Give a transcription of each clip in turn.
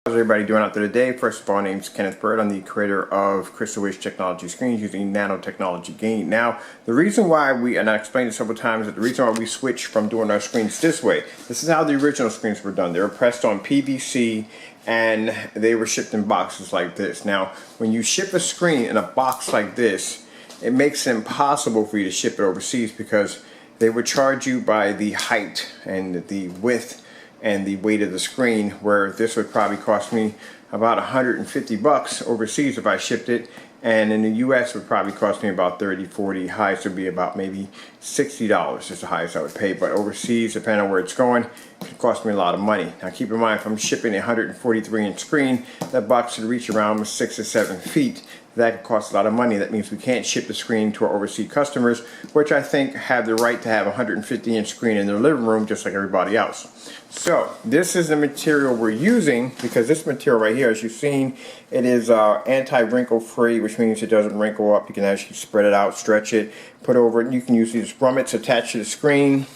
How's everybody doing out there today? First of all, my name is Kenneth Bird. I'm the creator of Crystal Edge Technology screens using nanotechnology gain. Now, the reason why and I explained it several times, that the reason why we switched from doing our screens this way, this is how the original screens were done. They were pressed on PVC and they were shipped in boxes like this. Now, when you ship a screen in a box like this, it makes it impossible for you to ship it overseas because they would charge you by the height and the width and the weight of the screen, where this would probably cost me about 150 bucks overseas if I shipped it, and in the US would probably cost me about 30, 40. Highest would be about maybe $60 is the highest I would pay, but overseas, depending on where it's going, it could cost me a lot of money. Now keep in mind, if I'm shipping a 143-inch screen, that box should reach around 6 to 7 feet. That could cost a lot of money. That means we can't ship the screen to our overseas customers, which I think have the right to have a 150-inch screen in their living room just like everybody else. So this is the material we're using, because this material right here, as you've seen, it is anti-wrinkle free, which means it doesn't wrinkle up. You can actually spread it out, stretch it, put over it. You can use these grommets attached to the screen,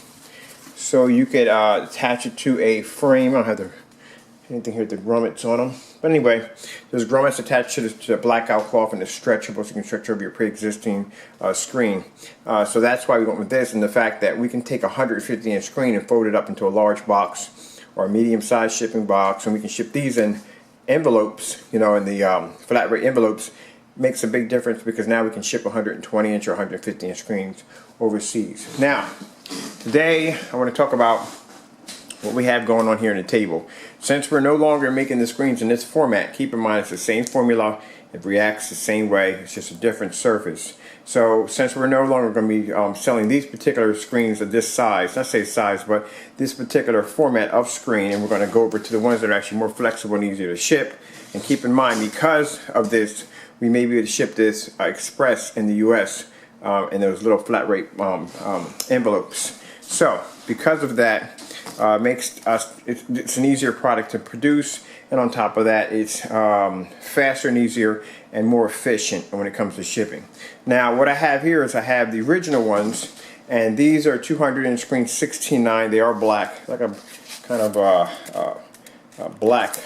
so you could attach it to a frame. I don't have anything here with the grommets on them. But anyway, there's grommets attached to the blackout cloth, and it's stretchable, so you can stretch over your pre-existing screen. So that's why we went with this, and the fact that we can take a 150-inch screen and fold it up into a large box or a medium-sized shipping box, and we can ship these in envelopes, you know, in the flat rate envelopes. Makes a big difference, because now we can ship 120-inch or 150-inch screens overseas. Now, today I want to talk about what we have going on here on the table. Since we're no longer making the screens in this format, keep in mind it's the same formula, it reacts the same way, it's just a different surface. So since we're no longer going to be selling these particular screens of this size, not say size, but this particular format of screen, and we're going to go over to the ones that are actually more flexible and easier to ship. And keep in mind, because of this, we may be able to ship this express in the US in those little flat rate envelopes. So because of that, makes us it's an easier product to produce, and on top of that, it's faster and easier and more efficient when it comes to shipping. Now what I have here is I have the original ones, and these are 200-inch screens, 16:9. They are black, like a kind of a black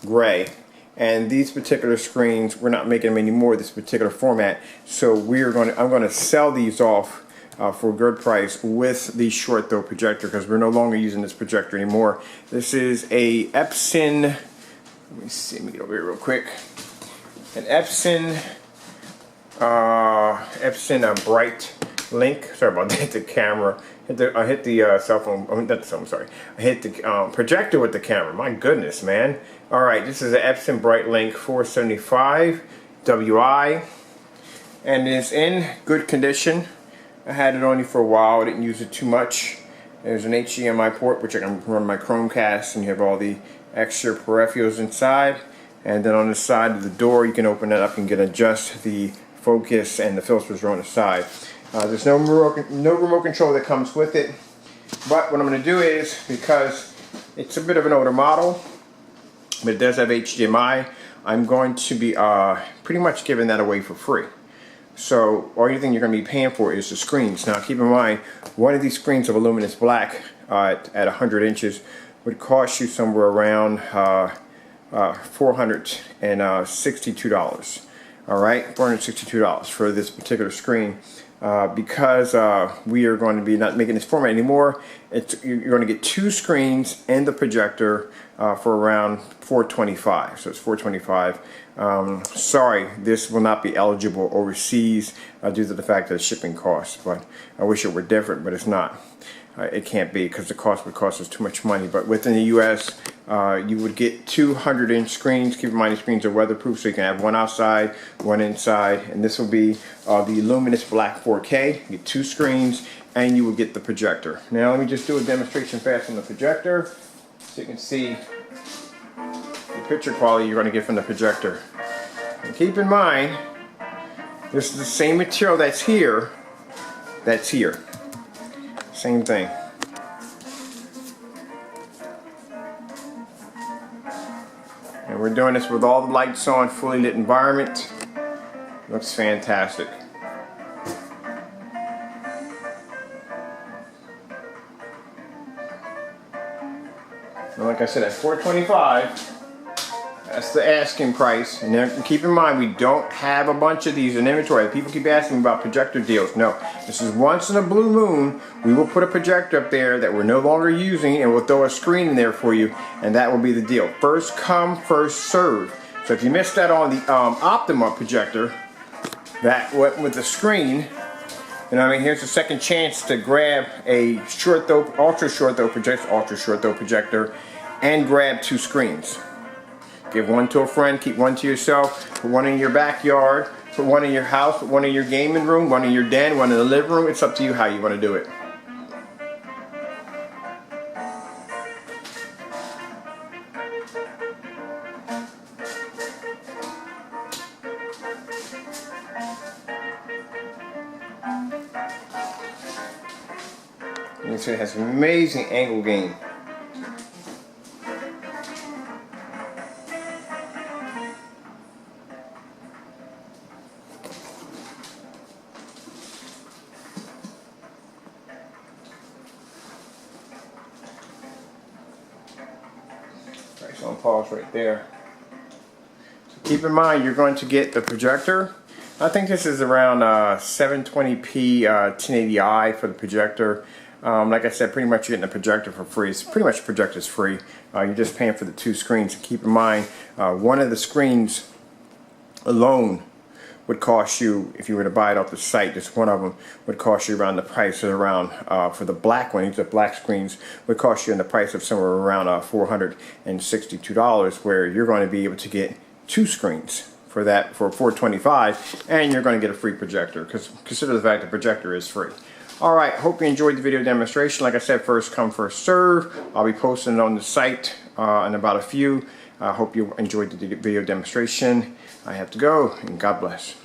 gray. And these particular screens, we're not making them anymore, this particular format, so I'm going to sell these off for a good price with the short throw projector, because we're no longer using this projector anymore. This is a EPSON, let me see, let me get over here real quick. An EPSON BRIGHTLINK. Sorry about that, hit the camera. I hit the cell phone, not the cell phone, sorry. I hit the projector with the camera. My goodness, man. Alright, this is an EPSON BRIGHTLINK 475 WI, and it's in good condition. I had it on you for a while, I didn't use it too much. There's an HDMI port, which I can run my Chromecast, and you have all the extra peripherals inside. And then on the side of the door, you can open it up and adjust the focus, and the filters are on the side. There's no remote control that comes with it. But what I'm going to do is, because it's a bit of an older model, but it does have HDMI, I'm going to be pretty much giving that away for free. So all thing you're going to be paying for is the screens. Now keep in mind, one of these screens of a LUMINOUS BLACK at 100 inches would cost you somewhere around $462. Alright, $462 for this particular screen. Because we are going to be not making this format anymore, you're going to get two screens and the projector for around $425. So it's $425. Sorry, this will not be eligible overseas due to the fact of the shipping costs. But I wish it were different, but it's not. It can't be, because the cost would cost us too much money. But within the US, you would get 200-inch screens. Keep in mind, the screens are weatherproof, so you can have one outside, one inside. And this will be the LUMINOUS BLACK 4K. You get two screens, and you will get the projector. Now let me just do a demonstration fast on the projector, so you can see the picture quality you're going to get from the projector. And keep in mind, this is the same material that's here. Same thing. And we're doing this with all the lights on, fully lit environment. Looks fantastic. And like I said, at $425, That's the asking price. And then keep in mind, we don't have a bunch of these in inventory. People keep asking me about projector deals. No, this is once in a blue moon. We will put a projector up there that we're no longer using, and we'll throw a screen in there for you, and that will be the deal. First come, first serve. So if you missed that on the Optima projector, that went with the screen. You know what I mean? Here's a second chance to grab a short throw, ultra short throw projector, and grab 2 screens. Give one to a friend, keep one to yourself, put one in your backyard, put one in your house, put one in your gaming room, one in your den, one in the living room. It's up to you how you want to do it. You can see it has amazing angle gain. Alright, so I'll pause right there. So keep in mind, you're going to get the projector. I think this is around 720p 1080i for the projector. Like I said, pretty much you're getting a projector for free. It's pretty much the projector is free. You're just paying for the 2 screens. And keep in mind, one of the screens alone would cost you, if you were to buy it off the site, just one of them would cost you around the price of around, for the black one, these are black screens, would cost you in the price of somewhere around $462, where you're going to be able to get 2 screens for that for $425, and you're going to get a free projector, because consider the fact the projector is free. Alright, hope you enjoyed the video demonstration. Like I said, first come, first serve. I'll be posting it on the site in about a few. I hope you enjoyed the video demonstration. I have to go, and God bless.